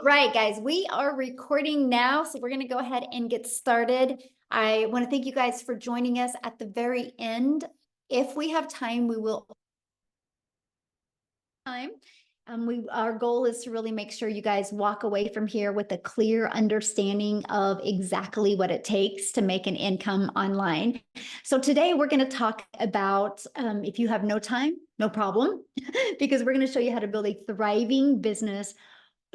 All right, guys, we are recording now, so we're going to go ahead and get started. I want to thank you guys for joining us at the very end. If we have time, we will. Our goal is to really make sure you guys walk away from here with a clear understanding of exactly what it takes to make an income online. So today we're going to talk about, if you have no time, no problem, because we're going to show you how to build a thriving business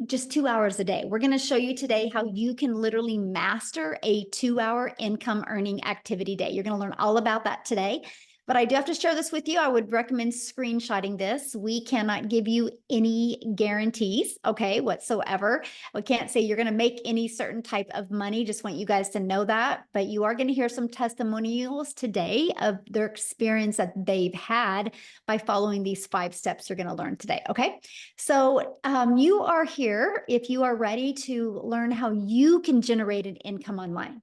just 2 hours a day. We're going to show you today how you can literally master a 2-hour income earning activity day. You're going to learn all about that today. But I do have to share this with you. I would recommend screenshotting this. We cannot give you any guarantees, okay, whatsoever. We can't say you're going to make any certain type of money. Just want you guys to know that. But you are going to hear some testimonials today of their experience that they've had by following these 5 steps you're going to learn today, okay? So you are here if you are ready to learn how you can generate an income online.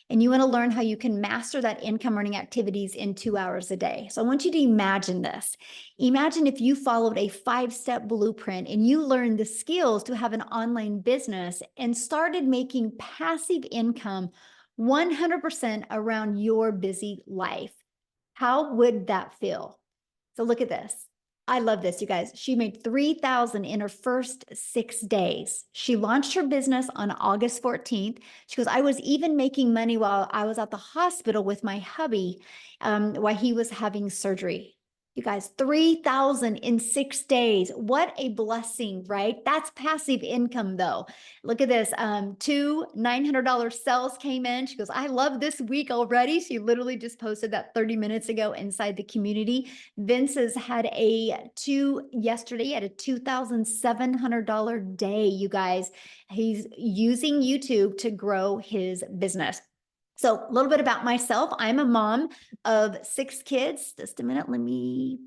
And you want to learn how you can master that income earning activities in 2 hours a day. So I want you to imagine this. Imagine if you followed a 5-step blueprint and you learned the skills to have an online business and started making passive income 100% around your busy life. How would that feel? So look at this. I love this, you guys. She made $3,000 in her first 6 days. She launched her business on August 14th. She goes, I was even making money while I was at the hospital with my hubby while he was having surgery. You guys, $3,000 in 6 days. What a blessing, right? That's passive income though. Look at this. 2 $900 sales came in. She goes, I love this week already. She literally just posted that 30 minutes ago inside the community. Vince has had yesterday at a $2,700 day, you guys. He's using YouTube to grow his business. So a little bit about myself. I'm a mom of 6 kids. Just a minute. Let me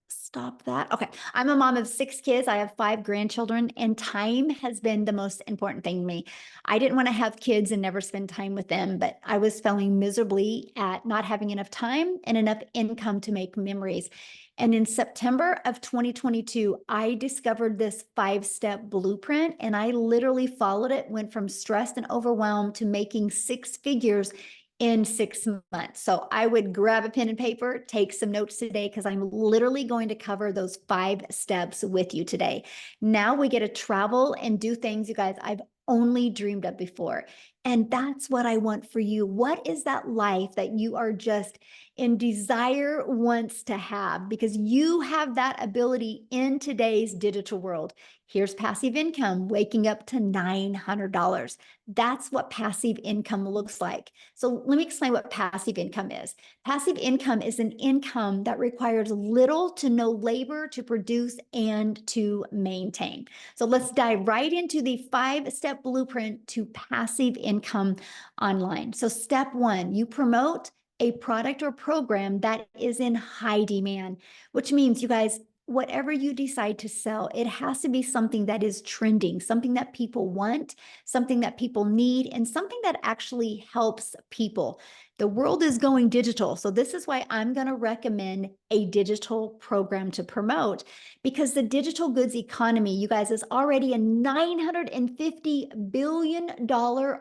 stop that. Okay. I'm a mom of 6 kids. I have 5 grandchildren, and time has been the most important thing to me. I didn't want to have kids and never spend time with them, but I was failing miserably at not having enough time and enough income to make memories. And in September of 2022, I discovered this 5-step blueprint, and I literally followed it, went from stressed and overwhelmed to making 6 figures in 6 months. So I would grab a pen and paper, take some notes today, because I'm literally going to cover those 5 steps with you today. Now we get to travel and do things, you guys, I've only dreamed of before. And that's what I want for you. What is that life that you are just in desire wants to have? Because you have that ability in today's digital world. Here's passive income, waking up to $900. That's what passive income looks like. So let me explain what passive income is. Passive income is an income that requires little to no labor to produce and to maintain. So let's dive right into the 5-step blueprint to passive income online. So step 1, you promote a product or program that is in high demand, which means, you guys, whatever you decide to sell, it has to be something that is trending, something that people want, something that people need, and something that actually helps people. The world is going digital. So this is why I'm going to recommend a digital program to promote, because the digital goods economy, you guys, is already a $950 billion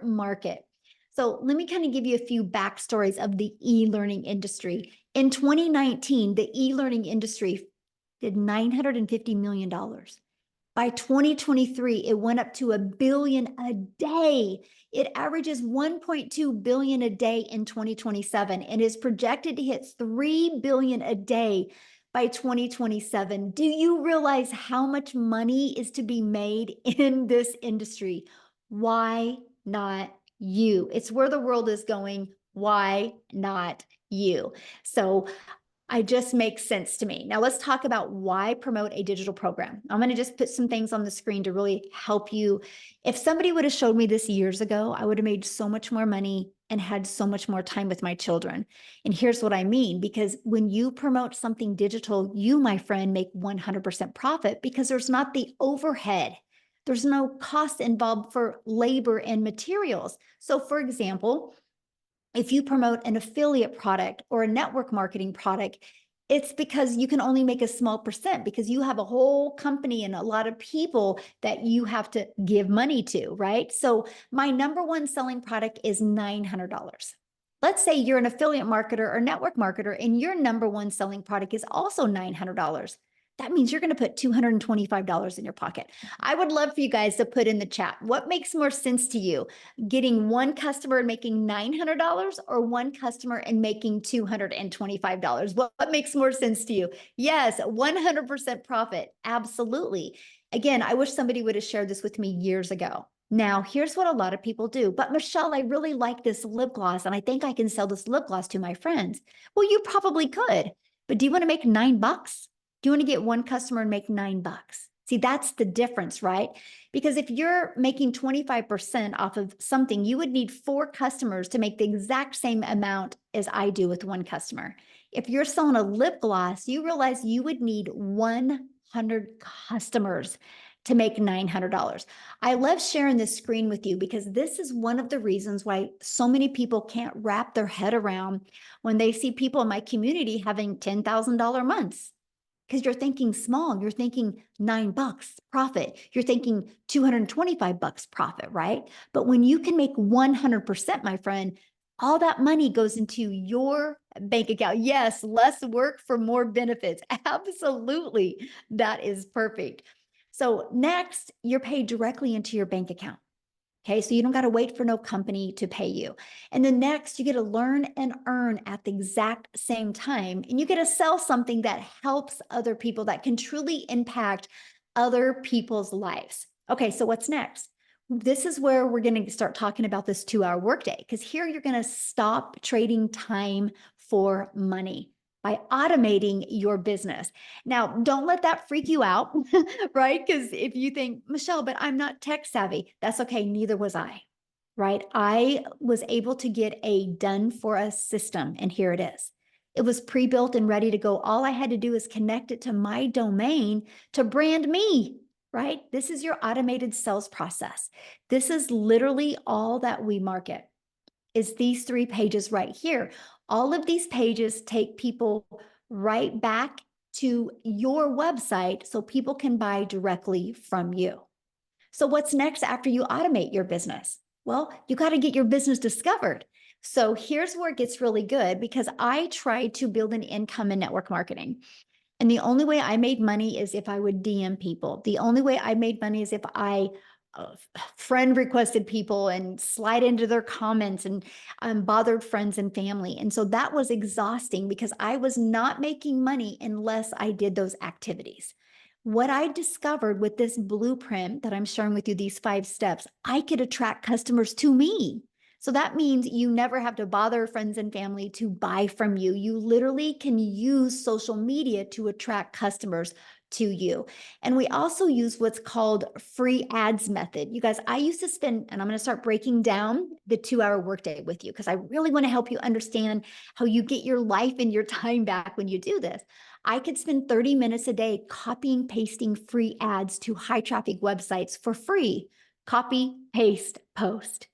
market. So let me kind of give you a few backstories of the e-learning industry. In 2019, the e-learning industry did $950 million. By 2023, it went up to $1 billion a day. It averages $1.2 billion a day in 2027 and is projected to hit $3 billion a day by 2027. Do you realize how much money is to be made in this industry? Why not you? It's where the world is going. Why not you? So it just makes sense to me. Now let's talk about why promote a digital program. I'm going to just put some things on the screen to really help you. If somebody would have showed me this years ago, I would have made so much more money and had so much more time with my children. And here's what I mean, because when you promote something digital, you, my friend, make 100% profit because there's not the overhead. There's no cost involved for labor and materials. So for example, if you promote an affiliate product or a network marketing product, It's because you can only make a small percent because you have a whole company and a lot of people that you have to give money to, right? So my number one selling product is $900. Let's say you're an affiliate marketer or network marketer and your number one selling product is also $900. That means you're going to put $225 in your pocket. I would love for you guys to put in the chat, what makes more sense to you? Getting one customer and making $900 or one customer and making $225? What makes more sense to you? Yes, 100% profit. Absolutely. Again, I wish somebody would have shared this with me years ago. Now, here's what a lot of people do. But Michelle, I really like this lip gloss and I think I can sell this lip gloss to my friends. Well, you probably could, but do you want to make $9? Do you want to get one customer and make $9? See, that's the difference, right? Because if you're making 25% off of something, you would need 4 customers to make the exact same amount as I do with one customer. If you're selling a lip gloss, you realize you would need 100 customers to make $900. I love sharing this screen with you because this is one of the reasons why so many people can't wrap their head around when they see people in my community having $10,000 months. Because you're thinking small, you're thinking $9 profit, you're thinking $225 profit, right? But when you can make 100%, my friend, all that money goes into your bank account. Yes, less work for more benefits. Absolutely. That is perfect. So next, you're paid directly into your bank account. Okay, so you don't got to wait for no company to pay you. And then next, you get to learn and earn at the exact same time. And you get to sell something that helps other people, that can truly impact other people's lives. Okay, so what's next? This is where we're going to start talking about this 2-hour workday, because here you're going to stop trading time for money by automating your business. Now, don't let that freak you out, right? Because if you think, Michelle, but I'm not tech savvy, that's okay. Neither was I, right? I was able to get a done for us system, and here it is. It was pre-built and ready to go. All I had to do is connect it to my domain to brand me, right? This is your automated sales process. This is literally all that we market. Is these 3 pages right here. All of these pages take people right back to your website so people can buy directly from you. So what's next after you automate your business? Well, you got to get your business discovered. So here's where it gets really good, because I tried to build an income in network marketing. And the only way I made money is if I would DM people. The only way I made money is if I friend requested people and slide into their comments and bothered friends and family. And so that was exhausting because I was not making money unless I did those activities. What I discovered with this blueprint that I'm sharing with you, these 5 steps, I could attract customers to me. So that means you never have to bother friends and family to buy from you. You literally can use social media to attract customers to you. And we also use what's called free ads method. You guys, I used to spend, and I'm going to start breaking down the 2-hour workday with you because I really want to help you understand how you get your life and your time back when you do this. I could spend 30 minutes a day copying, pasting free ads to high traffic websites for free. Copy, paste, post.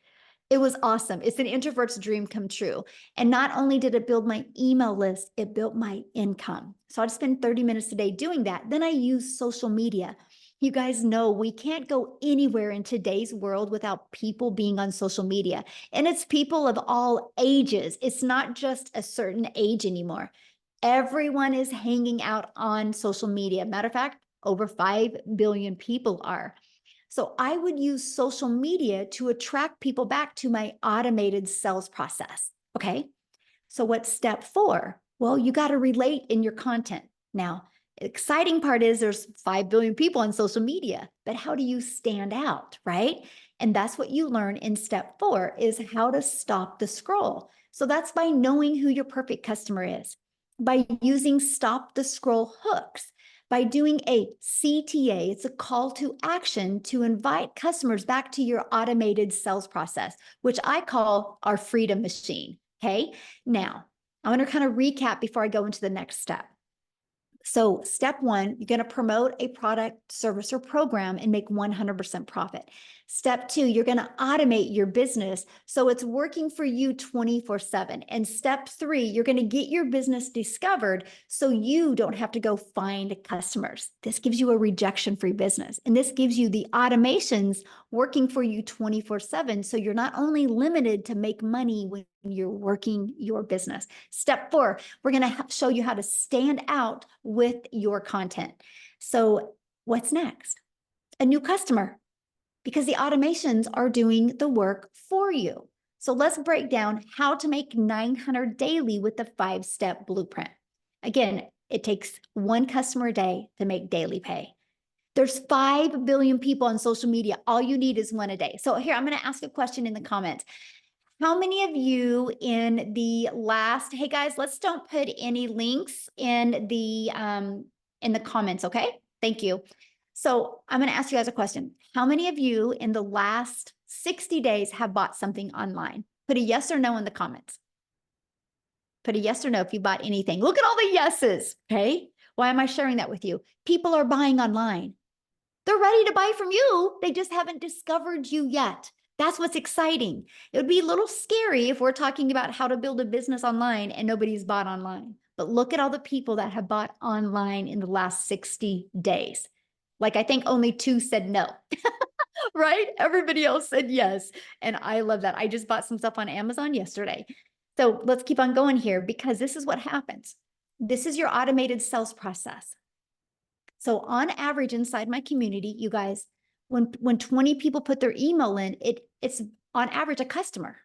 It was awesome. It's an introvert's dream come true. And not only did it build my email list, it built my income. So I'd spend 30 minutes a day doing that. Then I use social media. You guys know we can't go anywhere in today's world without people being on social media. And it's people of all ages. It's not just a certain age anymore. Everyone is hanging out on social media. Matter of fact, over 5 billion people are. So I would use social media to attract people back to my automated sales process. Okay. So what's step 4? Well, you got to relate in your content. Now, the exciting part is there's 5 billion people on social media, but how do you stand out, right? And that's what you learn in step 4 is how to stop the scroll. So that's by knowing who your perfect customer is, by using stop the scroll hooks, by doing a CTA, it's a call to action to invite customers back to your automated sales process, which I call our freedom machine. Okay. Now, I want to kind of recap before I go into the next step. So step one, you're going to promote a product, service, or program and make 100% profit. Step two, you're going to automate your business so it's working for you 24/7. And step three, you're going to get your business discovered so you don't have to go find customers. This gives you a rejection-free business. And this gives you the automations working for you 24/7. So you're not only limited to make money when you're working your business. Step four, we're going to show you how to stand out with your content. So what's next? A new customer, because the automations are doing the work for you. So let's break down how to make 900 daily with the 5-step blueprint. Again, it takes one customer a day to make daily pay. There's 5 billion people on social media. All you need is one a day. So here, I'm going to ask a question in the comments. How many of you in the last, hey guys, let's don't put any links in the comments, okay? Thank you. So I'm going to ask you guys a question. How many of you in the last 60 days have bought something online? Put a yes or no in the comments. Put a yes or no if you bought anything. Look at all the yeses, okay? Why am I sharing that with you? People are buying online. They're ready to buy from you. They just haven't discovered you yet. That's what's exciting. It would be a little scary if we're talking about how to build a business online and nobody's bought online. But look at all the people that have bought online in the last 60 days. Like, I think only 2 said no, right? Everybody else said yes. And I love that. I just bought some stuff on Amazon yesterday. So let's keep on going here because this is what happens. This is your automated sales process. So on average inside my community, you guys, when 20 people put their email in, it's on average a customer.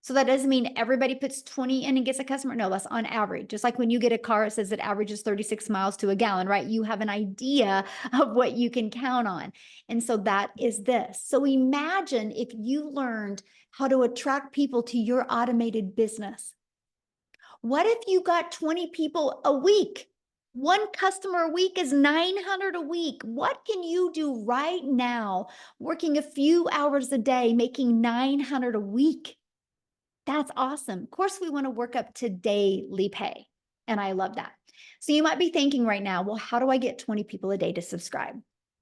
So that doesn't mean everybody puts 20 in and gets a customer. No, that's on average. Just like when you get a car, it says it averages 36 miles to a gallon, right? You have an idea of what you can count on. And so that is this. So imagine if you learned how to attract people to your automated business. What if you got 20 people a week? One customer a week is 900 a week. What can you do right now, working a few hours a day, making 900 a week? That's awesome. Of course, we want to work up to daily pay. And I love that. So you might be thinking right now, well, how do I get 20 people a day to subscribe?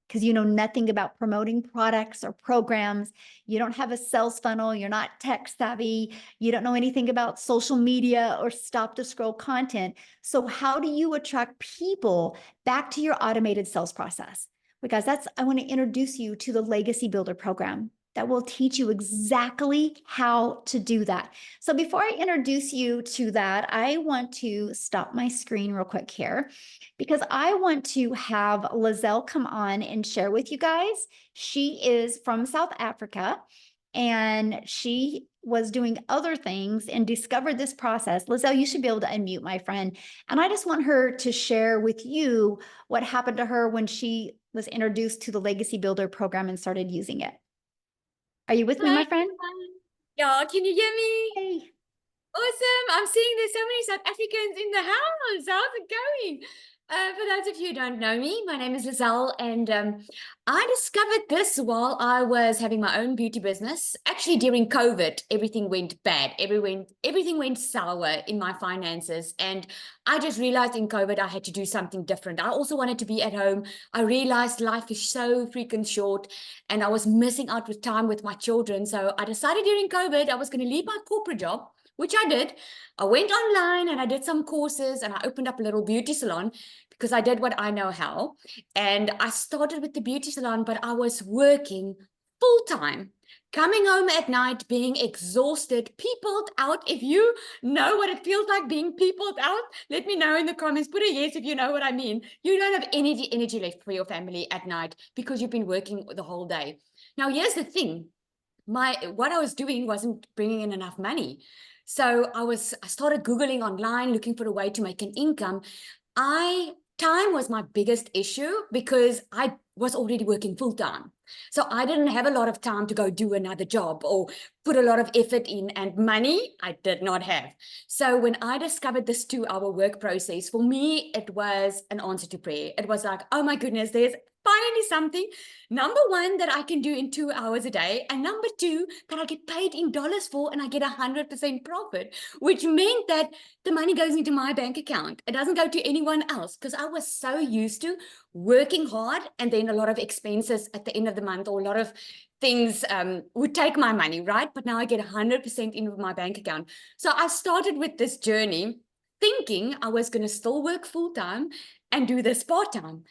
Because you know nothing about promoting products or programs. You don't have a sales funnel. You're not tech savvy. You don't know anything about social media or stop to scroll content. So how do you attract people back to your automated sales process? Because I want to introduce you to the Legacy Builder program that will teach you exactly how to do that. So before I introduce you to that, I want to stop my screen real quick here because I want to have Lizelle come on and share with you guys. She is from South Africa and she was doing other things and discovered this process. Lizelle, you should be able to unmute, my friend. And I just want her to share with you what happened to her when she was introduced to the Legacy Builder program and started using it. Are you with me, my friend? Yeah, can you hear me? Hey. Awesome. I'm seeing there's so many South Africans in the house. How's it going? For those of you who don't know me, my name is Lizelle, and I discovered this while I was having my own beauty business. Actually, during COVID, everything went bad. Everything went sour in my finances, and I just realized in COVID I had to do something different. I also wanted to be at home. I realized life is so freaking short, and I was missing out with time with my children. So I decided during COVID I was going to leave my corporate job, which I did. I went online and I did some courses and I opened up a little beauty salon because I did what I know how. And I started with the beauty salon, but I was working full time, coming home at night, being exhausted, peopled out. If you know what it feels like being peopled out, let me know in the comments. Put a yes if you know what I mean. You don't have energy left for your family at night because you've been working the whole day. Now, here's the thing. What I was doing wasn't bringing in enough money. So I started Googling online, looking for a way to make an income. Time was my biggest issue because I was already working full time. So I didn't have a lot of time to go do another job or put a lot of effort in, and money I did not have. So when I discovered this 2-hour work process, for me, it was an answer to prayer. It was like, oh my goodness, there's finally something, number one, that I can do in 2 hours a day, and number two, that I get paid in dollars for, and I get 100% profit, which meant that the money goes into my bank account. It doesn't go to anyone else, because I was so used to working hard and then a lot of expenses at the end of the month, or a lot of things would take my money, right? But now I get 100% into my bank account. So I started with this journey thinking I was going to still work full-time and do this part-time.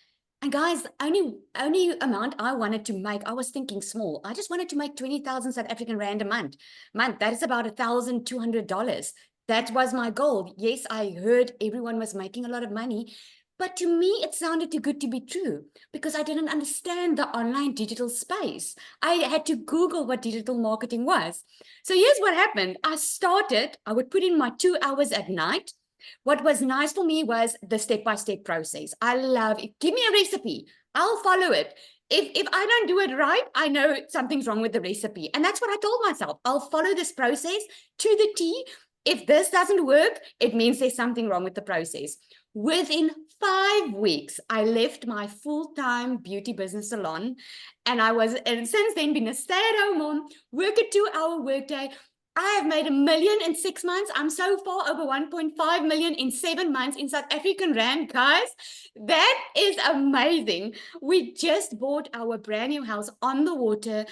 And guys, only amount I wanted to make, I was thinking small. I just wanted to make 20,000 South African Rand a month. That is about $1,200. That was my goal. Yes, I heard everyone was making a lot of money, but to me, it sounded too good to be true because I didn't understand the online digital space. I had to Google what digital marketing was. So here's what happened. I would put in my 2 hours at night. What was nice for me was the step-by-step process. I love it. Give me a recipe. I'll follow it. If I don't do it right, I know something's wrong with the recipe. And that's what I told myself. I'll follow this process to the T. If this doesn't work, it means there's something wrong with the process. Within 5 weeks, I left my full-time beauty business salon. And since then been a stay-at-home mom, work a 2-hour workday. I have made $1 million in 6 months. I'm so far over 1.5 million in 7 months in South African Rand, guys. That is amazing. We just bought our brand new house on the water.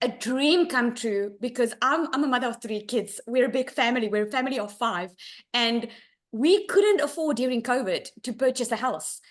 A dream come true because I'm a mother of 3 kids. We're a big family. We're a family of 5. And we couldn't afford during COVID to purchase a house.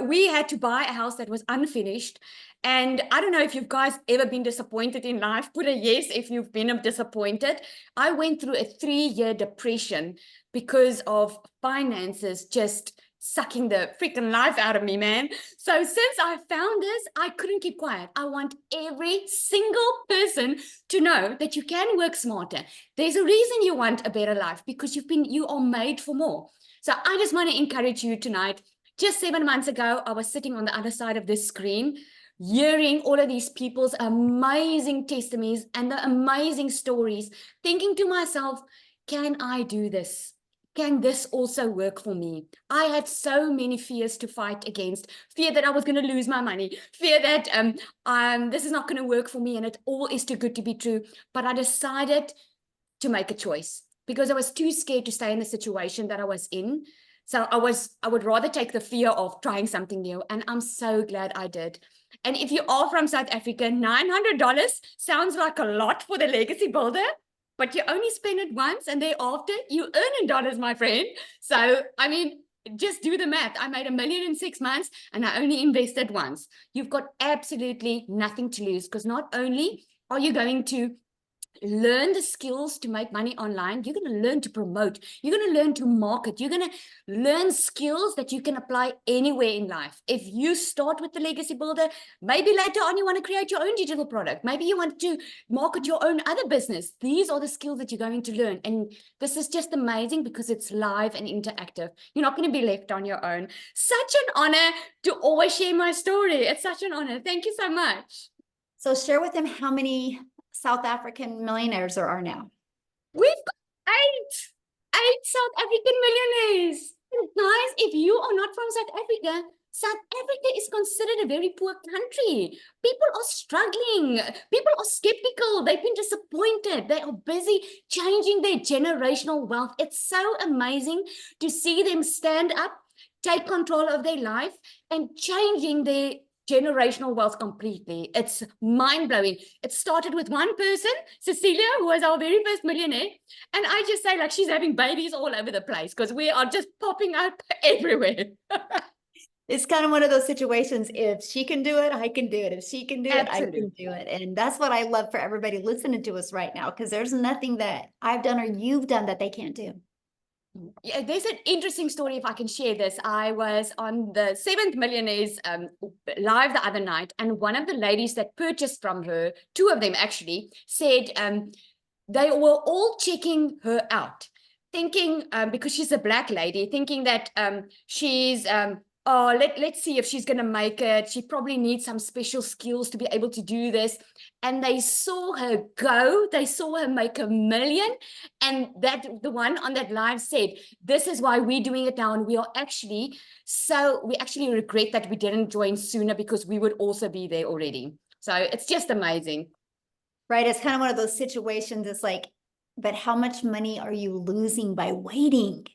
We had to buy a house that was unfinished. And I don't know if you guys ever been disappointed in life. Put a yes if you've been disappointed. I went through a 3-year depression because of finances just sucking the freaking life out of me, man. So since I found this, I couldn't keep quiet. I want every single person to know that you can work smarter. There's a reason you want a better life because you are made for more. So I just want to encourage you tonight. Just 7 months ago, I was sitting on the other side of this screen, hearing all of these people's amazing testimonies and the amazing stories, thinking to myself, can I do this? Can this also work for me? I had so many fears to fight against. Fear that I was going to lose my money. Fear that this is not going to work for me and it all is too good to be true. But I decided to make a choice because I was too scared to stay in the situation that I was in. So I would rather take the fear of trying something new. And I'm so glad I did. And if you are from South Africa, $900 sounds like a lot for the legacy builder. But you only spend it once and thereafter you earn in dollars, my friend. So, I mean, just do the math. I made $1 million in 6 months and I only invested once. You've got absolutely nothing to lose because not only are you going to learn the skills to make money online, you're going to learn to promote, you're going to learn to market, you're going to learn skills that you can apply anywhere in life. If you start with the legacy builder, maybe later on you want to create your own digital product, maybe you want to market your own other business. These are the skills that you're going to learn, and this is just amazing because it's live and interactive. You're not going to be left on your own. Such an honor to always share my story. It's such an honor. Thank you so much. So share with them how many South African millionaires there are now. We've got 8 South African millionaires. And guys, if you are not from South Africa is considered a very poor country. People are struggling. People are skeptical. They've been disappointed. They are busy changing their generational wealth. It's so amazing to see them stand up, take control of their life, and changing their generational wealth completely. It's mind-blowing. It started with one person, Cecilia, who was our very first millionaire. And I just say, like, she's having babies all over the place because we are just popping up everywhere. It's kind of one of those situations. If she can do it, I can do it. If she can do it, I can do it. And that's what I love for everybody listening to us right now, because there's nothing that I've done or you've done that they can't do. Yeah, there's an interesting story if I can share this. I was on the 7th Millionaires live the other night, and one of the ladies that purchased from her, 2 of them actually, said they were all checking her out, thinking, because she's a Black lady, thinking that she's oh, let's see if she's going to make it. She probably needs some special skills to be able to do this. And they saw her go, they saw her make 1 million. And that the one on that live said, this is why we're doing it now. And we actually regret that we didn't join sooner, because we would also be there already. So it's just amazing. Right. It's kind of one of those situations. It's like, but how much money are you losing by waiting?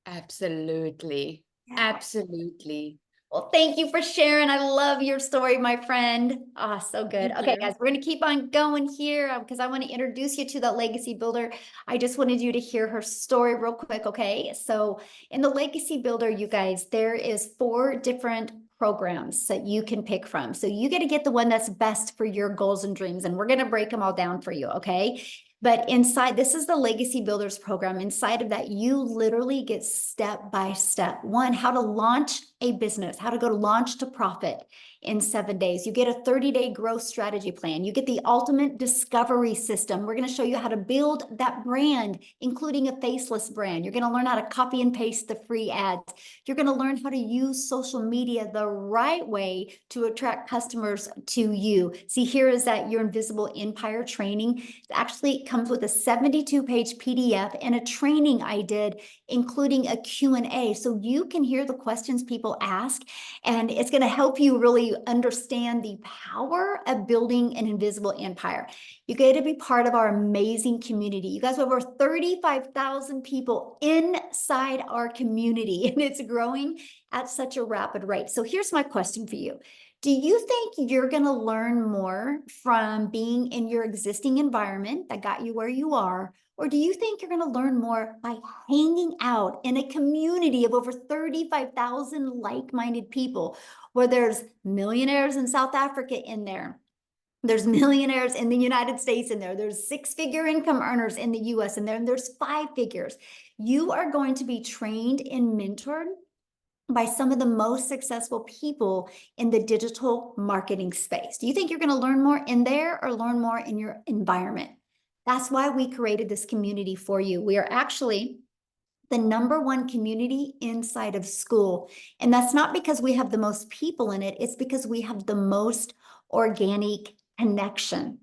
Absolutely. Yeah. Absolutely. Well, thank you for sharing. I love your story, my friend. Ah, so good. Thank Okay, you. guys, we're going to keep on going here because I want to introduce you to the legacy builder. I just wanted you to hear her story real quick. Okay, so in the legacy builder, you guys, there is 4 different programs that you can pick from. So you got to get the one that's best for your goals and dreams, and we're going to break them all down for you. Okay. But inside, this is the Legacy Builders program. Inside of that, you literally get step by step. 1, how to launch a business, how to go to launch to profit in 7 days. You get a 30-day growth strategy plan. You get the ultimate discovery system. We're going to show you how to build that brand, including a faceless brand. You're going to learn how to copy and paste the free ads. You're going to learn how to use social media the right way to attract customers to you. See, here is that Your Invisible Empire training. It actually comes with a 72-page PDF and a training I did, including a Q&A. So you can hear the questions people ask, and it's going to help you really understand the power of building an invisible empire. You get to be part of our amazing community. You guys have over 35,000 people inside our community, and it's growing at such a rapid rate. So here's my question for you. Do you think you're going to learn more from being in your existing environment that got you where you are? Or do you think you're going to learn more by hanging out in a community of over 35,000 like-minded people, where there's millionaires in South Africa in there? There's millionaires in the United States in there. There's 6-figure income earners in the US in there, and there's 5 figures. You are going to be trained and mentored by some of the most successful people in the digital marketing space. Do you think you're going to learn more in there or learn more in your environment? That's why we created this community for you. We are actually the #1 community inside of school. And that's not because we have the most people in it. It's because we have the most organic connection.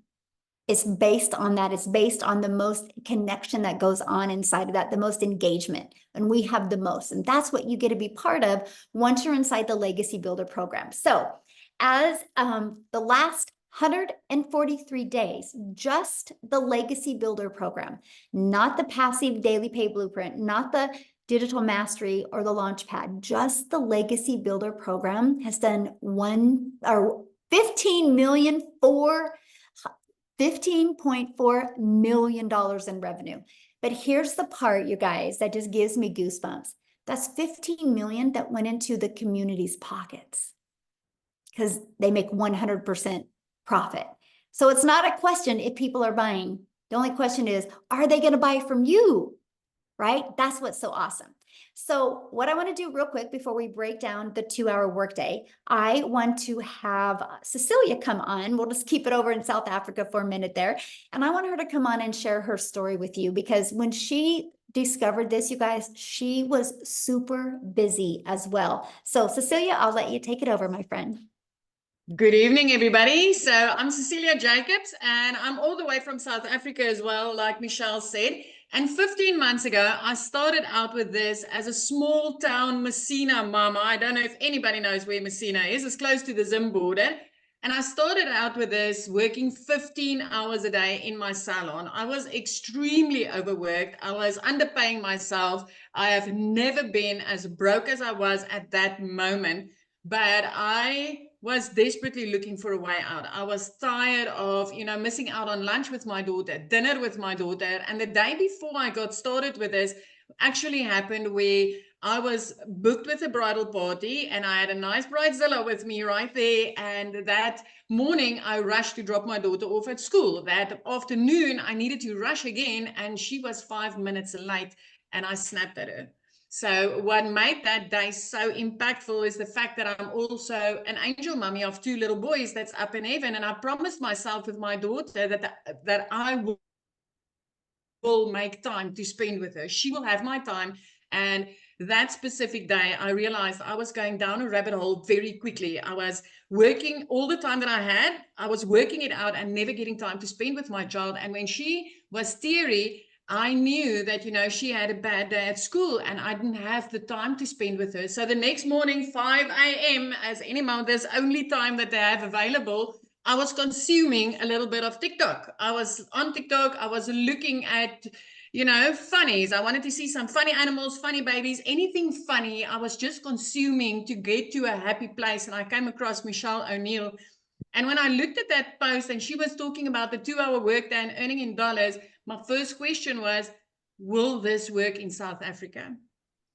It's based on that. It's based on the most connection that goes on inside of that, the most engagement. And we have the most. And that's what you get to be part of once you're inside the Legacy Builder program. So as the last 143 days, just the Legacy Builder program, not the passive daily pay blueprint, not the digital mastery or the launchpad, just the Legacy Builder program has done $15.4 million in revenue. But here's the part, you guys, that just gives me goosebumps. That's 15 million that went into the community's pockets because they make 100% profit. So it's not a question if people are buying. The only question is, are they going to buy from you? Right? That's what's so awesome. So what I want to do real quick before we break down the 2-hour workday, I want to have Cecilia come on. We'll just keep it over in South Africa for a minute there. And I want her to come on and share her story with you, because when she discovered this, you guys, she was super busy as well. So Cecilia, I'll let you take it over, my friend. Good evening, everybody. So I'm Cecilia Jacobs, and I'm all the way from South Africa as well, like Michelle said. And 15 months ago, I started out with this as a small town Messina mama. I don't know if anybody knows where Messina is. It's close to the Zim border. And I started out with this working 15 hours a day in my salon. I was extremely overworked. I was underpaying myself. I have never been as broke as I was at that moment. But I was desperately looking for a way out. I was tired of, missing out on lunch with my daughter, dinner with my daughter. And the day before I got started with this actually happened where I was booked with a bridal party and I had a nice bridezilla with me right there. And that morning I rushed to drop my daughter off at school. That afternoon I needed to rush again, and she was 5 minutes late, and I snapped at her. So what made that day so impactful is the fact that I'm also an angel mummy of 2 little boys that's up in heaven. And I promised myself with my daughter that I will make time to spend with her. She will have my time. And that specific day, I realized I was going down a rabbit hole very quickly. I was working all the time that I had. I was working it out and never getting time to spend with my child. And when she was teary, I knew that, you know, she had a bad day at school and I didn't have the time to spend with her. So the next morning, 5 a.m., as any mother's only time that they have available, I was consuming a little bit of TikTok. I was on TikTok. I was looking at, you know, funnies. I wanted to see some funny animals, funny babies, anything funny. I was just consuming to get to a happy place. And I came across Michelle O'Neill. And when I looked at that post and she was talking about the 2-hour workday and earning in dollars, my first question was, will this work in South Africa?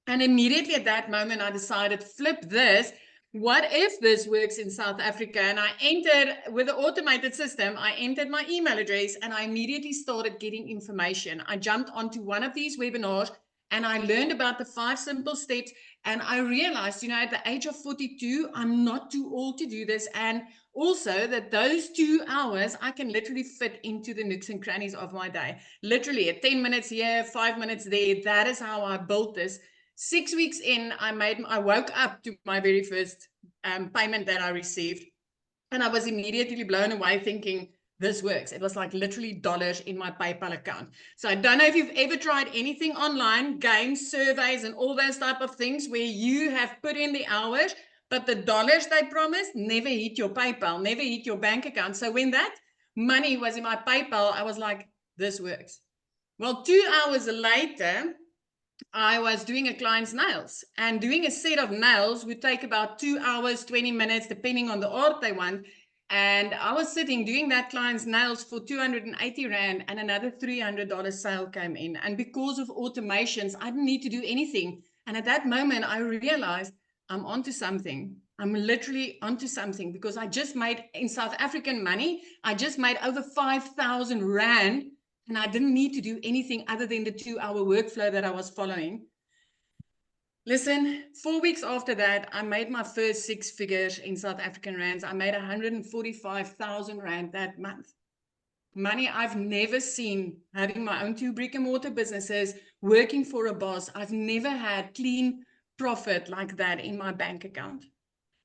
And immediately at that moment, I decided, flip this. What if this works in South Africa? And I entered with the automated system, I entered my email address and I immediately started getting information. I jumped onto one of these webinars and I learned about the 5 simple steps. And I realized, you know, at the age of 42, I'm not too old to do this. And also that those 2 hours, I can literally fit into the nooks and crannies of my day. Literally at 10 minutes here, 5 minutes there. That is how I built this. 6 weeks in, I woke up to my very first payment that I received. And I was immediately blown away thinking, this works. It was like literally dollars in my PayPal account. So I don't know if you've ever tried anything online, games, surveys, and all those type of things where you have put in the hours, but the dollars they promised never hit your PayPal, never hit your bank account. So when that money was in my PayPal, I was like, this works. Well, 2 hours later, I was doing a client's nails, and doing a set of nails would take about 2 hours, 20 minutes, depending on the art they want. And I was sitting doing that client's nails for 280 Rand, and another $300 sale came in. And because of automations, I didn't need to do anything. And at that moment, I realized I'm onto something. I'm literally onto something, because I just made, in South African money, I just made over 5,000 Rand. And I didn't need to do anything other than the 2-hour workflow that I was following. Listen, 4 weeks after that, I made my first 6 figures in South African rands. I made 145,000 Rand that month. Money I've never seen, having my own 2 brick and mortar businesses, working for a boss. I've never had clean profit like that in my bank account.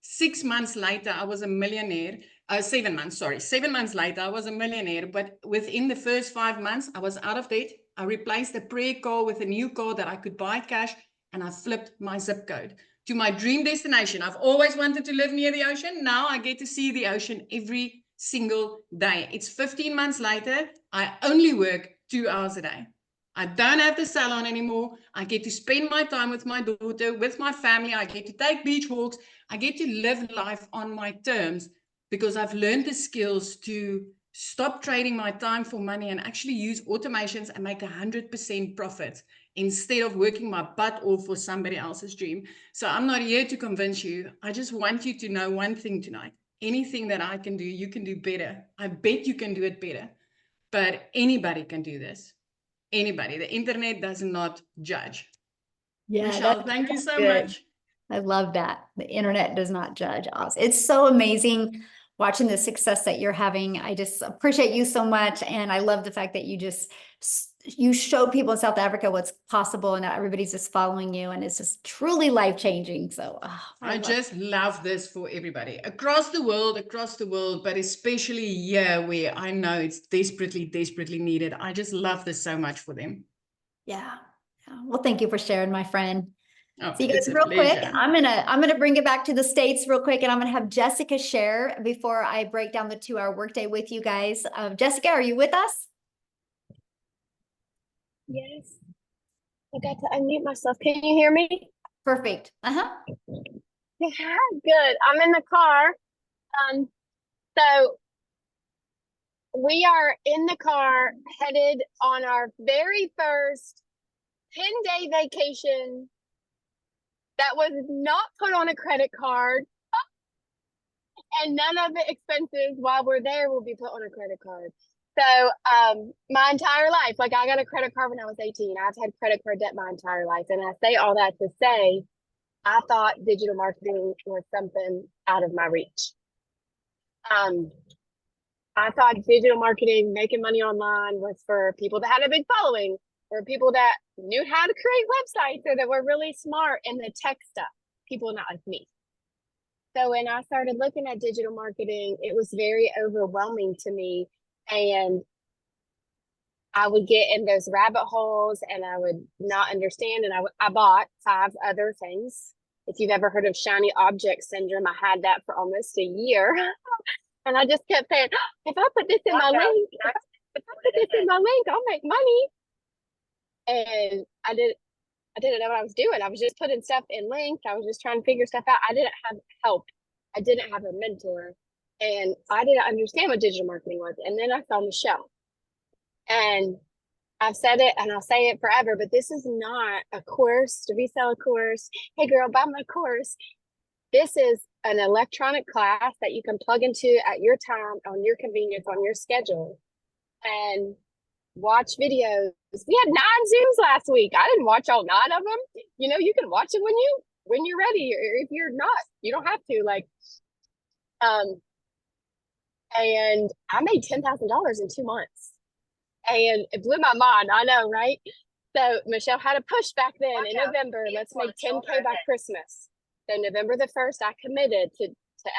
6 months later, I was a millionaire. 7 months, sorry. 7 months later, I was a millionaire. But within the first 5 months, I was out of debt. I replaced a pre-car with a new car that I could buy cash. And I flipped my zip code to my dream destination. I've always wanted to live near the ocean. Now I get to see the ocean every single day. It's 15 months later. I only work 2 hours a day. I don't have the salon anymore. I get to spend my time with my daughter, with my family. I get to take beach walks. I get to live life on my terms, because I've learned the skills to stop trading my time for money and actually use automations and make 100% profit instead of working my butt off for somebody else's dream. So I'm not here to convince you. I just want you to know one thing tonight. Anything that I can do, you can do better. I bet you can do it better. But anybody can do this. Anybody. The internet does not judge. Yeah, Michelle, thank you so good. much. I love that. The internet does not judge us. It's so amazing watching the success that you're having. I just appreciate you so much. And I love the fact that you show people in South Africa what's possible, and everybody's just following you, and it's just truly life-changing. So I just love this for everybody across the world, but especially here where I know it's desperately, desperately needed. I just love this so much for them. Yeah. Well, thank you for sharing, my friend. Oh, So you guys, real quick, I'm gonna bring it back to the States real quick, and I'm gonna have Jessica share before I break down the 2-hour workday with you guys. Jessica, are you with us? Yes, I got to unmute myself. Can you hear me? Perfect. Good. I'm in the car. So we are in the car headed on our very first 10-day vacation that was not put on a credit card, and none of the expenses while we're there will be put on a credit card. So my entire life, like I got a credit card when I was 18. I've had credit card debt my entire life. And I say all that to say, I thought digital marketing was something out of my reach. I thought digital marketing, making money online, was for people that had a big following. or people that knew how to create websites or that were really smart in the tech stuff, people not like me. So when I started looking at digital marketing, it was very overwhelming to me. And I would get in those rabbit holes and I would not understand. And I bought 5 other things. If you've ever heard of shiny object syndrome, I had that for almost a year. And I just kept saying, if I put this in my link, if I put this in my link, I'll make money. And I didn't know what I was doing. I was just putting stuff in links. I was just trying to figure stuff out. I didn't have help. I didn't have a mentor. And I didn't understand what digital marketing was. And then I found Michelle. And I've said it and I'll say it forever, but this is not a course to resell a course. Hey girl, buy my course. This is an electronic class that you can plug into at your time, on your convenience, on your schedule, and watch videos. We had 9 Zooms last week. I didn't watch all 9 of them. You know, you can watch it when you're ready, or if you're not, you don't have to. And I made $10,000 in 2 months. And it blew my mind. I know, right? So Michelle had a push back then in November. Let's make 10K by Christmas. So November the 1st, I committed to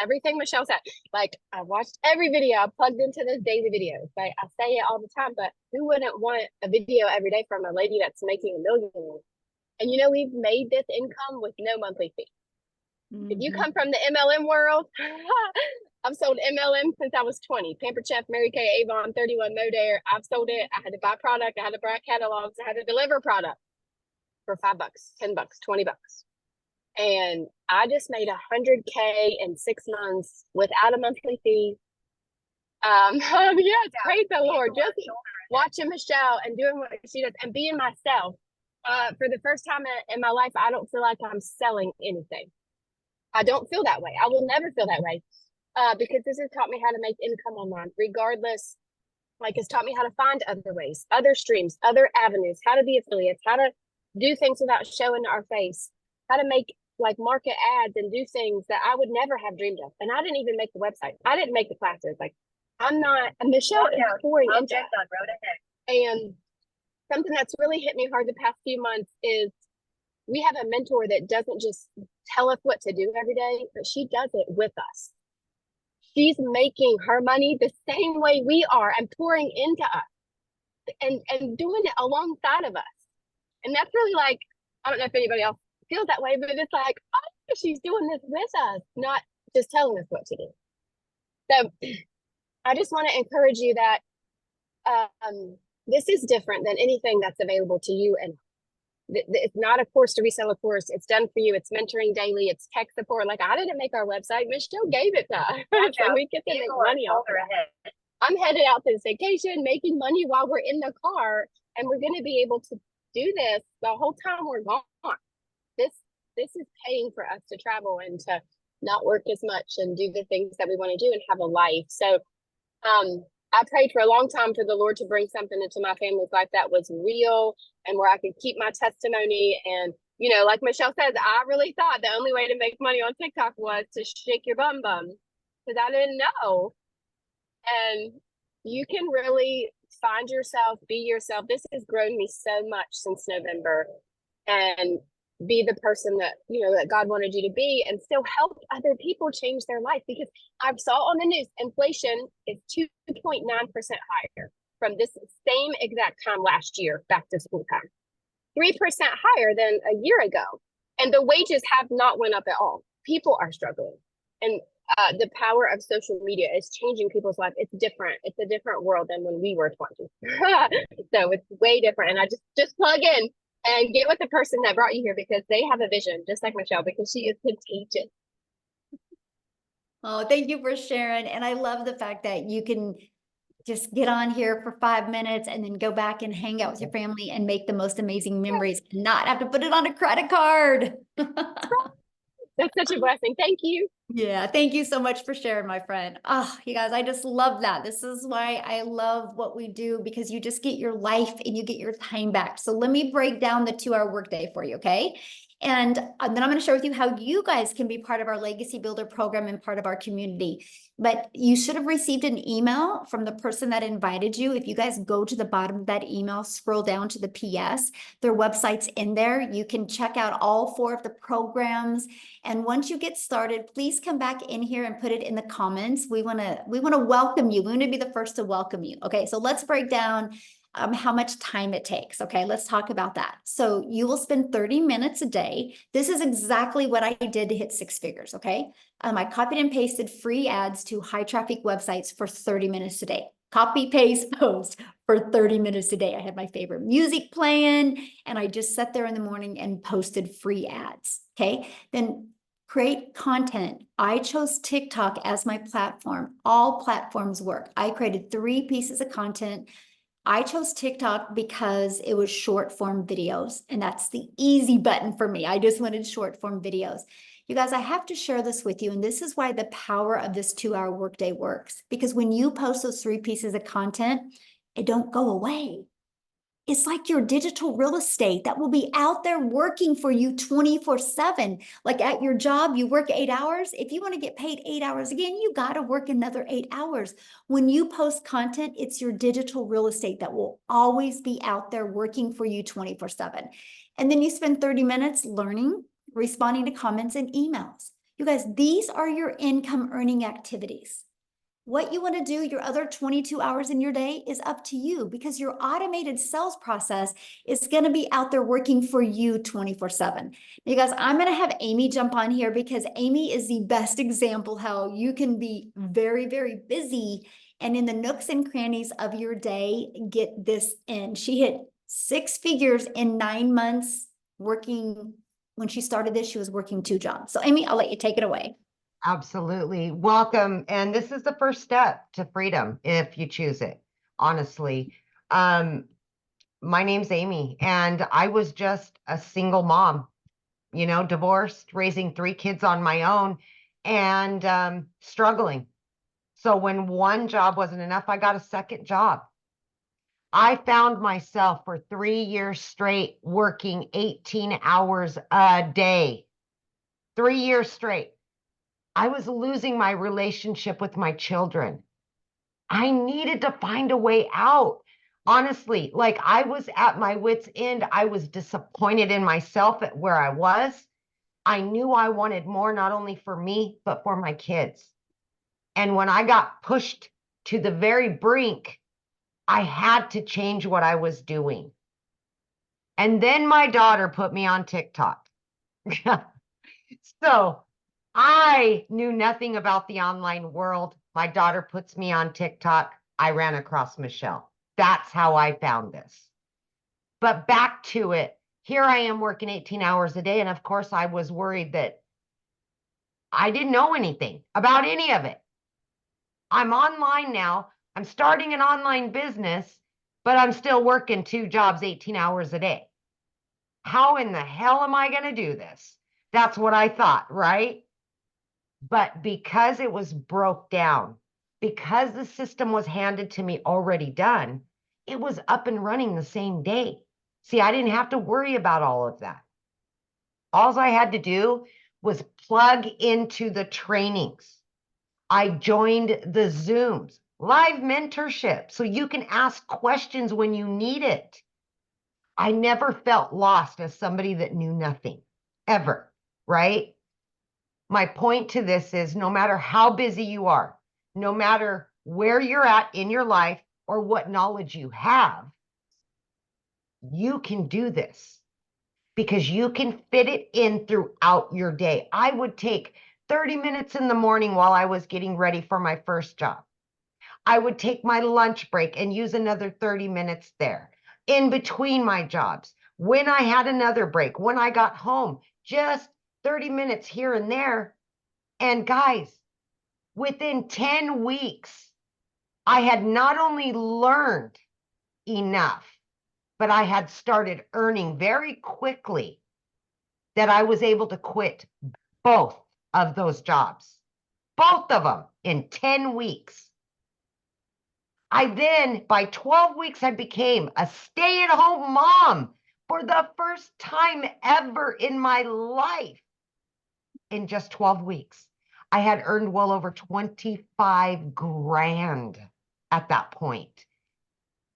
everything Michelle said. Like, I watched every video. I plugged into those daily videos. Like, I say it all the time, but who wouldn't want a video every day from a lady that's making $1 million? And you know, we've made this income with no monthly fee. If you come from the MLM world, I've sold MLM since I was 20. Pampered Chef, Mary Kay, Avon, 31 Modare. I've sold it. I had to buy product. I had to buy catalogs. I had to deliver product for $5, $10, $20. And I just made 100K in 6 months without a monthly fee. Yes, praise the Lord. Just watching Michelle and doing what she does and being myself. For the first time in my life, I don't feel like I'm selling anything. I don't feel that way. I will never feel that way. Because this has taught me how to make income online, regardless. Like, it's taught me how to find other ways, other streams, other avenues, how to be affiliates, how to do things without showing our face, how to make like market ads and do things that I would never have dreamed of. And I didn't even make the website. I didn't make the classes. Like, I'm not, Michelle is pouring into it. And something that's really hit me hard the past few months is we have a mentor that doesn't just tell us what to do every day, but she does it with us. She's making her money the same way we are and pouring into us and doing it alongside of us. And that's really like, I don't know if anybody else feels that way, but it's like, oh, she's doing this with us, not just telling us what to do. So I just want to encourage you that this is different than anything that's available to you. And it's not a course to resell a course. It's done for you. It's mentoring daily. It's tech support. Like, I didn't make our website. Michelle gave it to us. So we get to make money off of it. I'm headed out to this vacation, making money while we're in the car. And we're going to be able to do this the whole time we're gone. This is paying for us to travel and to not work as much and do the things that we want to do and have a life. So I prayed for a long time for the Lord to bring something into my family's life that was real and where I could keep my testimony. And, you know, like Michelle says, I really thought the only way to make money on TikTok was to shake your bum because I didn't know. And you can really find yourself, be yourself. This has grown me so much since November, and be the person that, you know, that God wanted you to be, and still help other people change their life. Because I saw on the news, inflation is 2.9% higher from this same exact time last year, back to school time, 3% higher than a year ago. And the wages have not went up at all. People are struggling. And the power of social media is changing people's life. It's different. It's a different world than when we were 20. So it's way different. And I just plug in and get with the person that brought you here, because they have a vision, just like Michelle, because she is contagious. Oh, thank you for sharing. And I love the fact that you can just get on here for 5 minutes and then go back and hang out with your family and make the most amazing memories and not have to put it on a credit card. That's such a blessing. Thank you. Yeah, thank you so much for sharing, my friend. Oh, you guys, I just love that. This is why I love what we do, because you just get your life and you get your time back. So let me break down the 2-hour workday for you, okay? And then I'm going to share with you how you guys can be part of our Legacy Builder program and part of our community. But you should have received an email from the person that invited you. If you guys go to the bottom of that email, scroll down to the PS, their website's in there. You can check out all 4 of the programs. And once you get started, please come back in here and put it in the comments. We want to welcome you. We want to be the first to welcome you. Okay, so let's break down how much time it takes. Okay, let's talk about that. So you will spend 30 minutes a day. This is exactly what I did to hit 6 figures. Okay, I copied and pasted free ads to high traffic websites for 30 minutes a day. Copy, paste, post for 30 minutes a day. I had my favorite music playing, and I just sat there in the morning and posted free ads. Okay, then create content. I chose TikTok as my platform. All platforms work. I created 3 pieces of content. I chose TikTok because it was short form videos, and that's the easy button for me. I just wanted short form videos. You guys, I have to share this with you, and this is why the power of this 2-hour workday works. Because when you post those 3 pieces of content, it don't go away. It's like your digital real estate that will be out there working for you 24/7. Like at your job, you work 8 hours. If you want to get paid 8 hours again, you got to work another 8 hours. When you post content, it's your digital real estate that will always be out there working for you 24/7. And then you spend 30 minutes learning, responding to comments and emails. You guys, these are your income earning activities. What you want to do your other 22 hours in your day is up to you, because your automated sales process is going to be out there working for you 24/7. You guys, I'm going to have Amy jump on here because Amy is the best example how you can be very, very busy and in the nooks and crannies of your day, get this in. She hit 6 figures in 9 months working. When she started this, she was working 2 jobs. So Amy, I'll let you take it away. Absolutely. Welcome. And this is the first step to freedom if you choose it, honestly. My name's Amy, and I was just a single mom, divorced, raising 3 kids on my own, and struggling. So when one job wasn't enough, I got a second job. I found myself for 3 years straight working 18 hours a day. 3 years straight. I was losing my relationship with my children. I needed to find a way out. Honestly, like I was at my wit's end. I was disappointed in myself at where I was. I knew I wanted more, not only for me, but for my kids. And when I got pushed to the very brink, I had to change what I was doing. And then my daughter put me on TikTok. So I knew nothing about the online world. My daughter puts me on TikTok. I ran across Michelle. That's how I found this. But back to it. Here I am working 18 hours a day. And of course, I was worried that I didn't know anything about any of it. I'm online now. I'm starting an online business, but I'm still working 2 jobs, 18 hours a day. How in the hell am I going to do this? That's what I thought, right? But because it was broke down, because the system was handed to me already done, it was up and running the same day. See, I didn't have to worry about all of that. All I had to do was plug into the trainings. I joined the Zooms, live mentorship, so you can ask questions when you need it. I never felt lost as somebody that knew nothing, ever, right? My point to this is no matter how busy you are, no matter where you're at in your life or what knowledge you have, you can do this because you can fit it in throughout your day. I would take 30 minutes in the morning while I was getting ready for my first job. I would take my lunch break and use another 30 minutes there in between my jobs. When I had another break, when I got home, just 30 minutes here and there. And guys, within 10 weeks, I had not only learned enough, but I had started earning very quickly that I was able to quit both of those jobs, both of them in 10 weeks. I then, by 12 weeks, I became a stay-at-home mom for the first time ever in my life. In just 12 weeks, I had earned well over 25 grand at that point.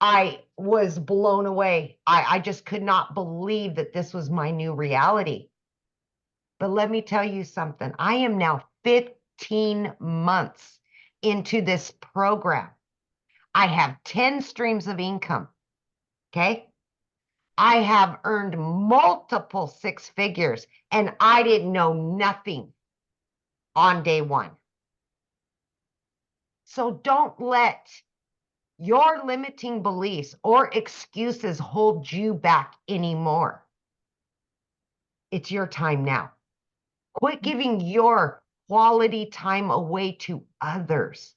I was blown away. I just could not believe that this was my new reality. But let me tell you something. I am now 15 months into this program. I have 10 streams of income. Okay. I have earned multiple six figures, and I didn't know nothing on day one. So don't let your limiting beliefs or excuses hold you back anymore. It's your time now. Quit giving your quality time away to others.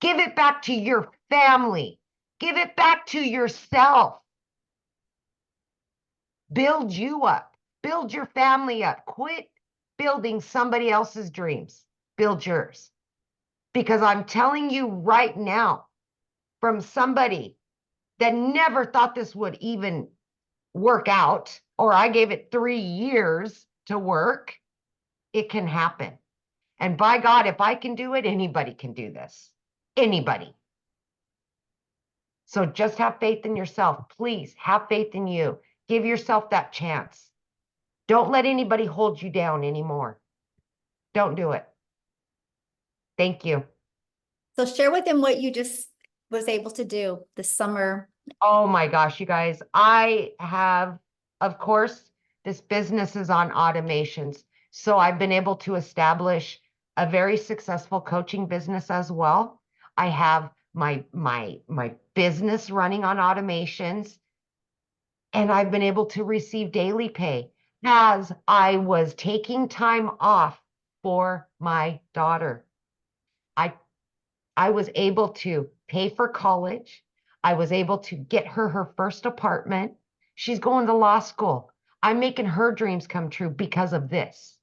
Give it back to your family. Give it back to yourself. Build you up. Build your family up. Quit building somebody else's dreams. Build yours. Because I'm telling you right now, from somebody that never thought this would even work out, or I gave it 3 years to work, it can happen. And by God, if I can do it, anybody can do this. Anybody. So just have faith in yourself. Please have faith in you. Give yourself that chance. Don't let anybody hold you down anymore. Don't do it. Thank you. So share with them what you just was able to do this summer. Oh my gosh, you guys. I have, of course, this business is on automations. So I've been able to establish a very successful coaching business as well. I have my business running on automations, and I've been able to receive daily pay as I was taking time off for my daughter. I was able to pay for college. I was able to get her first apartment. She's going to law school. I'm making her dreams come true because of this.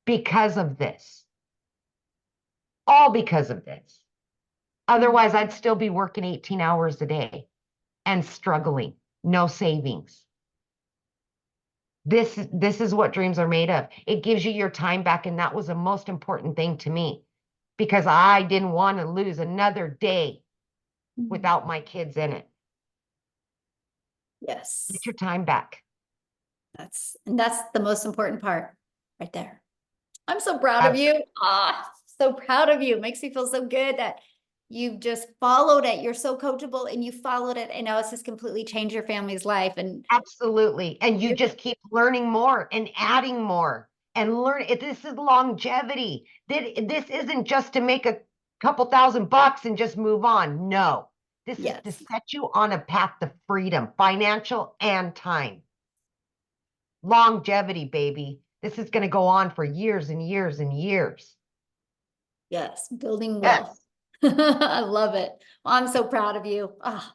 Because of this. All because of this. Otherwise, I'd still be working 18 hours a day and struggling. No savings. This is what dreams are made of. It gives you your time back, and that was the most important thing to me, because I didn't want to lose another day without my kids in it. Yes. Get your time back. That's the most important part right there. I'm so proud of you. So proud of you. It makes me feel so good that you've just followed it. You're so coachable and you followed it. And now it's just completely changed your family's life. And absolutely. And you just keep learning more and adding more and learn. This is longevity. This isn't just to make a couple $1,000 and just move on. No, this is to set you on a path to freedom, financial and time. Longevity, baby. This is going to go on for years and years and years. Yes, building wealth. Yes. I love it. Well, I'm so proud of you. Oh,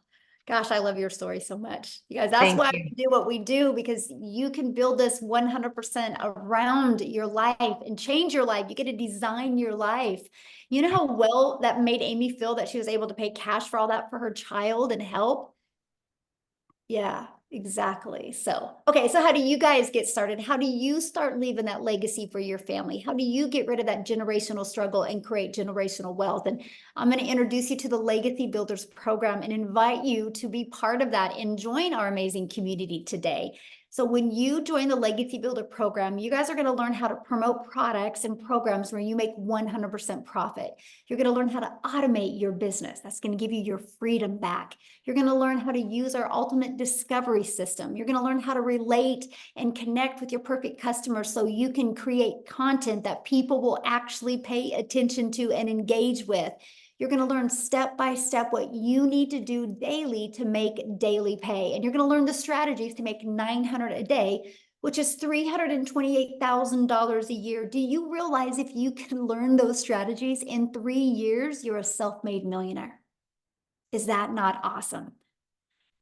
gosh, I love your story so much. You guys, that's why we do what we do, because you can build this 100% around your life and change your life. You get to design your life. You know how well that made Amy feel that she was able to pay cash for all that for her child and help? Yeah, exactly. So, okay. So how do you guys get started? How do you start leaving that legacy for your family? How do you get rid of that generational struggle and create generational wealth? And I'm going to introduce you to the Legacy Builders program and invite you to be part of that and join our amazing community today. So when you join the Legacy Builder program, you guys are going to learn how to promote products and programs where you make 100% profit. You're going to learn how to automate your business. That's going to give you your freedom back. You're going to learn how to use our ultimate discovery system. You're going to learn how to relate and connect with your perfect customers so you can create content that people will actually pay attention to and engage with. You're going to learn step by step what you need to do daily to make daily pay. And you're going to learn the strategies to make $900 a day, which is $328,000 a year. Do you realize if you can learn those strategies in 3 years, you're a self-made millionaire? Is that not awesome?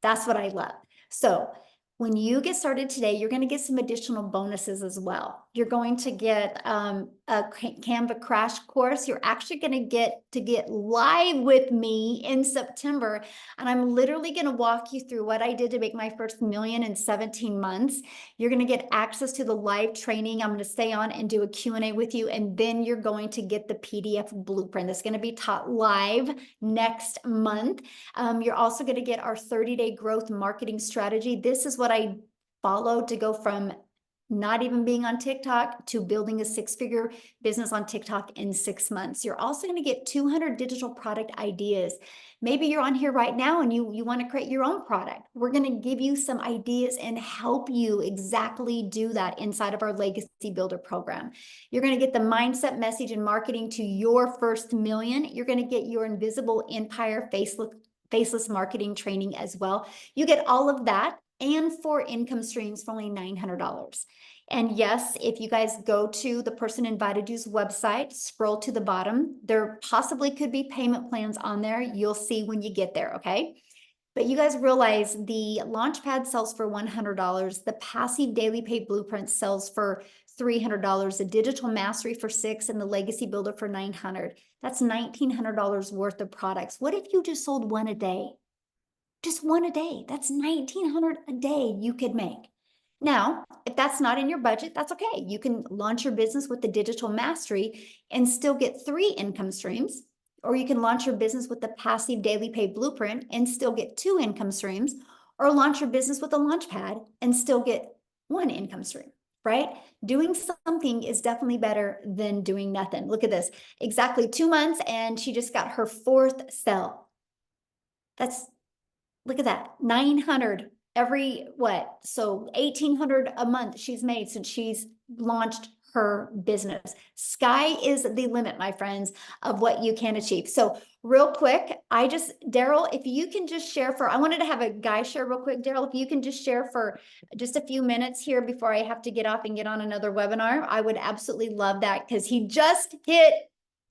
That's what I love. So When you get started today, you're going to get some additional bonuses as well. You're going to get a Canva crash course. You're actually going to get live with me in September. And I'm literally going to walk you through what I did to make my first million in 17 months. You're going to get access to the live training. I'm going to stay on and do a Q&A with you. And then you're going to get the PDF blueprint that's going to be taught live next month. You're also going to get our 30-day growth marketing strategy. This is what I followed to go from not even being on TikTok to building a 6-figure business on TikTok in 6 months. You're also going to get 200 digital product ideas. Maybe you're on here right now and you want to create your own product. We're going to give you some ideas and help you exactly do that inside of our Legacy Builder program. You're going to get the mindset, message, and marketing to your first million. You're going to get your invisible empire faceless marketing training as well. You get all of that and 4 income streams for only $900. And yes, if you guys go to the person invited you's website, scroll to the bottom, there possibly could be payment plans on there. You'll see when you get there, okay? But you guys realize the Launchpad sells for $100. The Passive Daily Pay Blueprint sells for $300. The Digital Mastery for $600 and the Legacy Builder for $900. That's $1,900 worth of products. What if you just sold one a day? Just one a day. That's $1,900 a day you could make. Now, if that's not in your budget, that's okay. You can launch your business with the Digital Mastery and still get 3 income streams, or you can launch your business with the Passive Daily Pay Blueprint and still get 2 income streams, or launch your business with a Launchpad and still get 1 income stream, right? Doing something is definitely better than doing nothing. Look at this, exactly 2 months and she just got her 4th sale. Look at that, 900 every what? So 1,800 a month she's made since she's launched her business. Sky is the limit, my friends, of what you can achieve. So real quick, Daryl, if you can just share I wanted to have a guy share real quick. Daryl, if you can just share for just a few minutes here before I have to get off and get on another webinar, I would absolutely love that because he just hit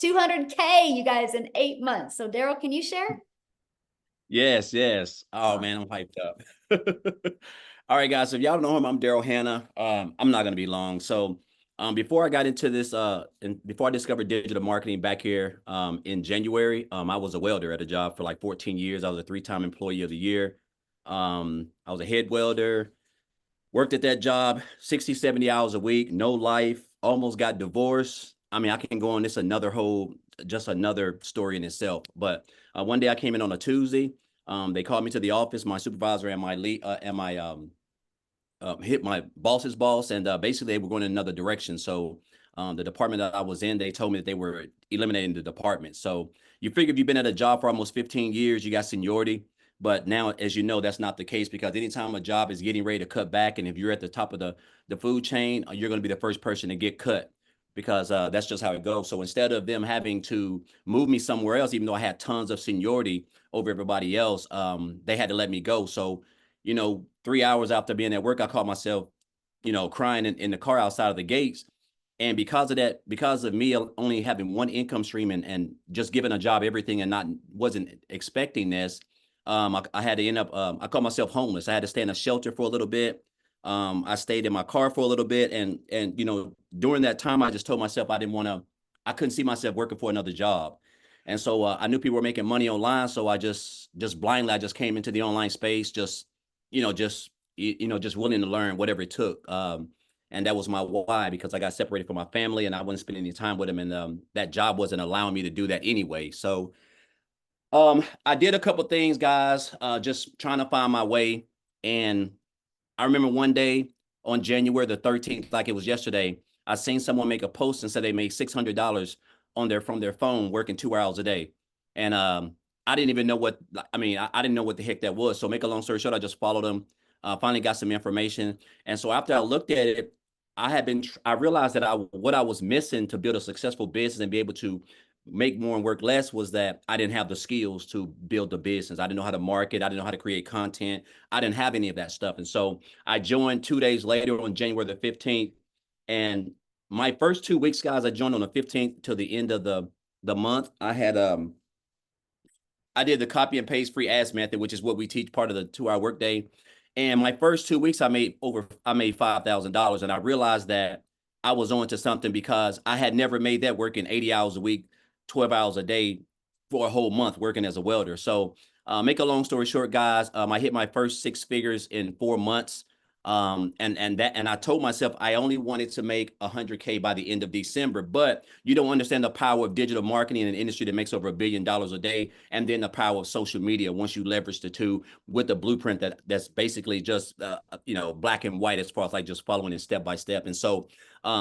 200K, you guys, in 8 months. So Daryl, can you share? Yes, yes. Oh man, I'm hyped up. All right, guys. So if y'all don't know him, I'm Daryl Hannah. I'm not gonna be long. So before I got into this, and before I discovered digital marketing back here in January, I was a welder at a job for like 14 years. I was a 3-time employee of the year. I was a head welder, worked at that job 60, 70 hours a week, no life, almost got divorced. I mean, I can go on this just another story in itself. But one day I came in on a Tuesday. They called me to the office, my supervisor and my lead, hit my boss's boss, and basically they were going in another direction. So the department that I was in, they told me that they were eliminating the department. So you figure if you've been at a job for almost 15 years, you got seniority. But now, as you know, that's not the case, because anytime a job is getting ready to cut back, and if you're at the top of the food chain, you're going to be the first person to get cut, because that's just how it goes. So instead of them having to move me somewhere else, even though I had tons of seniority over everybody else, they had to let me go. So, 3 hours after being at work, I caught myself, crying in the car outside of the gates. And because of that, because of me only having 1 income stream and just giving a job everything and wasn't expecting this, I had to end up, I called myself homeless. I had to stay in a shelter for a little bit. I stayed in my car for a little bit. And during that time, I just told myself I couldn't see myself working for another job. And so I knew people were making money online. So I just blindly, I just came into the online space, just willing to learn whatever it took. And that was my why, because I got separated from my family and I wasn't spending any time with them. And that job wasn't allowing me to do that anyway. So I did a couple things, guys, just trying to find my way. And I remember one day on January the 13th, like it was yesterday, I seen someone make a post and said they made $600 from their phone working 2 hours a day. And I didn't even know I didn't know what the heck that was. So make a long story short, I just followed them, finally got some information. And so after I looked at it, I realized that what I was missing to build a successful business and be able to make more and work less was that I didn't have the skills to build the business. I didn't know how to market. I didn't know how to create content. I didn't have any of that stuff. And so I joined 2 days later on January the 15th. And my first 2 weeks, guys, I joined on the 15th till the end of the month. I did the copy and paste free ads method, which is what we teach, part of the 2-hour workday. And my first 2 weeks, I made $5,000. And I realized that I was on to something because I had never made that working 80 hours a week, 12 hours a day for a whole month working as a welder. So make a long story short, guys, I hit my first 6 figures in 4 months. And I told myself I only wanted to make 100K by the end of December, but you don't understand the power of digital marketing in an industry that makes over $1 billion a day, and then the power of social media once you leverage the two with the blueprint that's basically just black and white as far as like just following it step by step. And so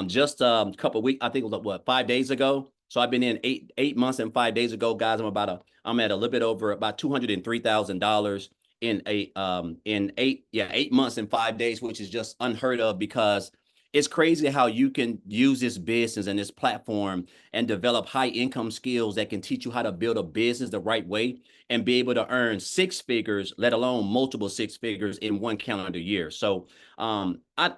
just a couple of weeks, I think it was 5 days ago. So I've been in 8 months, and 5 days ago, guys, I'm at a little bit over about $203,000 in 8 months and 5 days, which is just unheard of, because it's crazy how you can use this business and this platform and develop high income skills that can teach you how to build a business the right way and be able to earn 6 figures, let alone multiple 6 figures in one calendar year. So I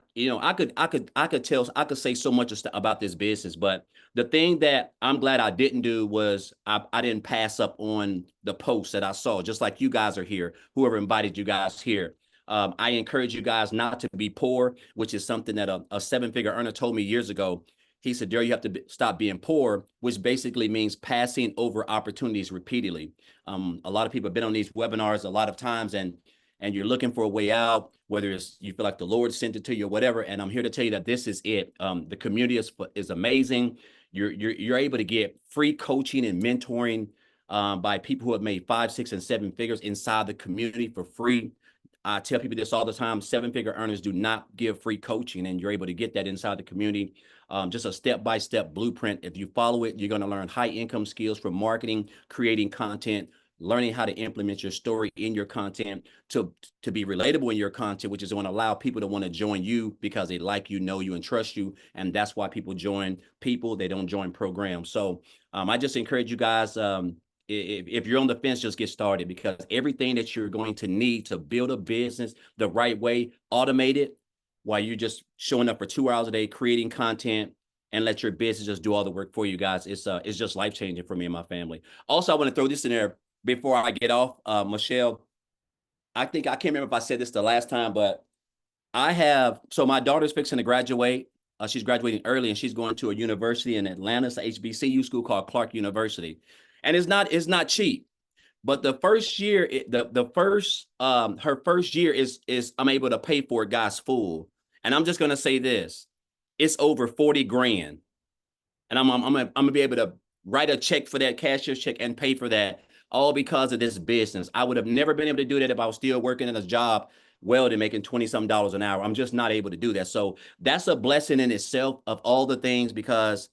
could say so much about this business, but the thing that I'm glad I didn't do was I didn't pass up on the posts that I saw, just like you guys are here, whoever invited you guys here. I encourage you guys not to be poor, which is something that a 7-figure earner told me years ago. He said, Daryl, you have to stop being poor, which basically means passing over opportunities repeatedly. A lot of people have been on these webinars a lot of times, and you're looking for a way out, whether it's you feel like the Lord sent it to you or whatever. And I'm here to tell you that this is it. The community is amazing. You're able to get free coaching and mentoring by people who have made 5, 6, and 7 figures inside the community for free. I tell people this all the time: 7-figure earners do not give free coaching, and you're able to get that inside the community. Just a step-by-step blueprint. If you follow it, you're going to learn high income skills from marketing, creating content, learning how to implement your story in your content to be relatable in your content, which is going to allow people to want to join you because they like you, know you, and trust you. And that's why people join people. They don't join programs. So I just encourage you guys, if you're on the fence, just get started, because everything that you're going to need to build a business the right way, automate it while you're just showing up for 2 hours a day, creating content, and let your business just do all the work for you guys. It's just life-changing for me and my family. Also, I want to throw this in there before I get off. Michelle, I can't remember if I said this the last time, but so my daughter's fixing to graduate. She's graduating early, and she's going to a university in Atlanta. It's a HBCU school called Clark University. And it's not cheap, but the first year, her first year is I'm able to pay for it, guys, full. And I'm just going to say this: it's over 40 grand. And I'm gonna be able to write a check for that, cashier's check, and pay for that, all because of this business. I would have never been able to do that if I was still working in a job welding, making $20-some an hour. I'm just not able to do that. So that's a blessing in itself of all the things, because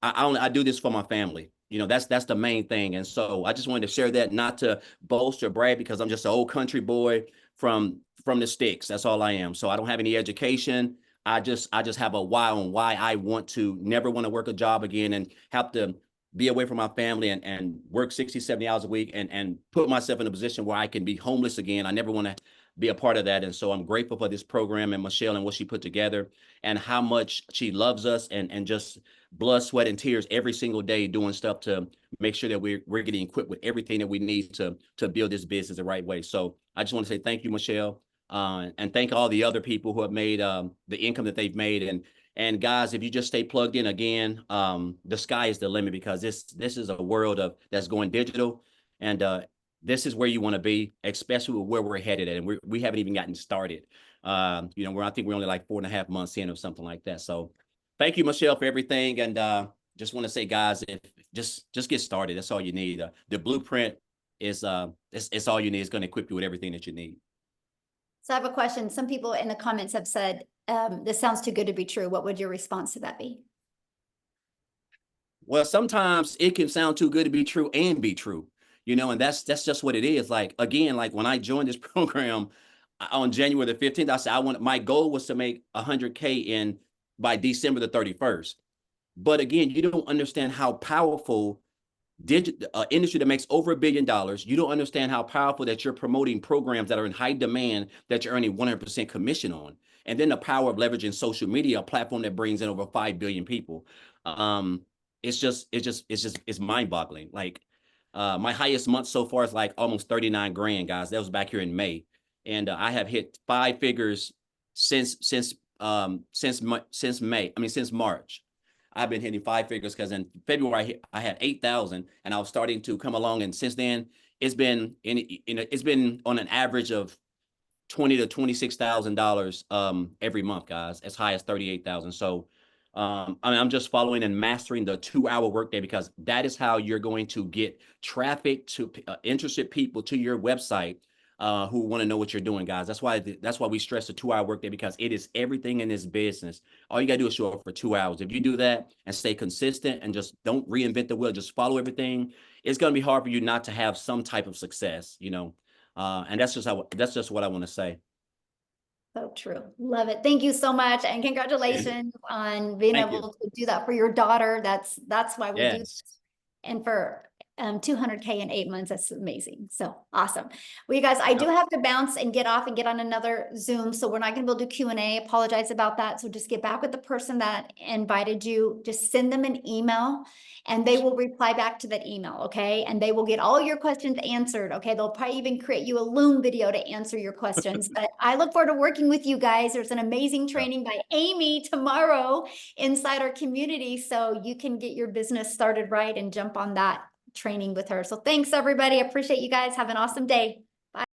I do this for my family. That's the main thing. And so I just wanted to share that, not to boast or brag, because I'm just an old country boy from the sticks. That's all I am. So I don't have any education. I just have a why on why I never want to work a job again and have to be away from my family and work 60, 70 hours a week and put myself in a position where I can be homeless again. I never want to be a part of that. And so I'm grateful for this program and Michelle and what she put together and how much she loves us and just blood, sweat, and tears every single day doing stuff to make sure that we're getting equipped with everything that we need to build this business the right way. So I just want to say thank you, Michelle, and thank all the other people who have made the income that they've made. And guys, if you just stay plugged in, again, the sky is the limit, because this is a world that's going digital, and this is where you want to be, especially with where we're headed at. And we haven't even gotten started. I think we're only like 4.5 months in or something like that. So thank you, Michelle, for everything. And just want to say, guys, if just get started. That's all you need. The blueprint is it's all you need. It's going to equip you with everything that you need. So I have a question. Some people in the comments have said, this sounds too good to be true. What would your response to that be? Well, sometimes it can sound too good to be true and be true, and that's just what it is. Like, again, like when I joined this program on January the 15th, I said my goal was to make 100K by December the 31st. But again, you don't understand how powerful industry that makes over $1 billion. You don't understand how powerful that you're promoting programs that are in high demand that you're earning 100% commission on. And then the power of leveraging social media, a platform that brings in over 5 billion people. It's mind-boggling. Like my highest month so far is like almost 39 grand, guys. That was back here in May. And I have hit 5 figures since May. I mean, since March. I've been hitting 5 figures because in February I had 8,000, and I was starting to come along. And since then, it's been it's been on an average of $20,000 to $26,000 every month, guys, as high as 38,000. So I mean, I'm just following and mastering the 2-hour workday, because that is how you're going to get traffic to interested people to your website who want to know what you're doing, guys. That's why we stress the 2-hour workday, because it is everything in this business. All you gotta do is show up for 2 hours. If you do that and stay consistent and just don't reinvent the wheel, just follow everything, it's gonna be hard for you not to have some type of success, you know. And that's just what I want to say. So true. Love it. Thank you so much. And congratulations on being Thank you. able to do that for your daughter. That's why we do Yes. this. And for 200K in 8 months, that's amazing. So awesome. Well, you guys, I do have to bounce and get off and get on another Zoom. So we're not going to be able to do Q&A. Apologize about that. So just get back with the person that invited you. Just send them an email and they will reply back to that email. Okay. And they will get all your questions answered. Okay. They'll probably even create you a Loom video to answer your questions. But I look forward to working with you guys. There's an amazing training by Amy tomorrow inside our community, so you can get your business started right and jump on that training with her. So thanks, everybody. I appreciate you guys. Have an awesome day.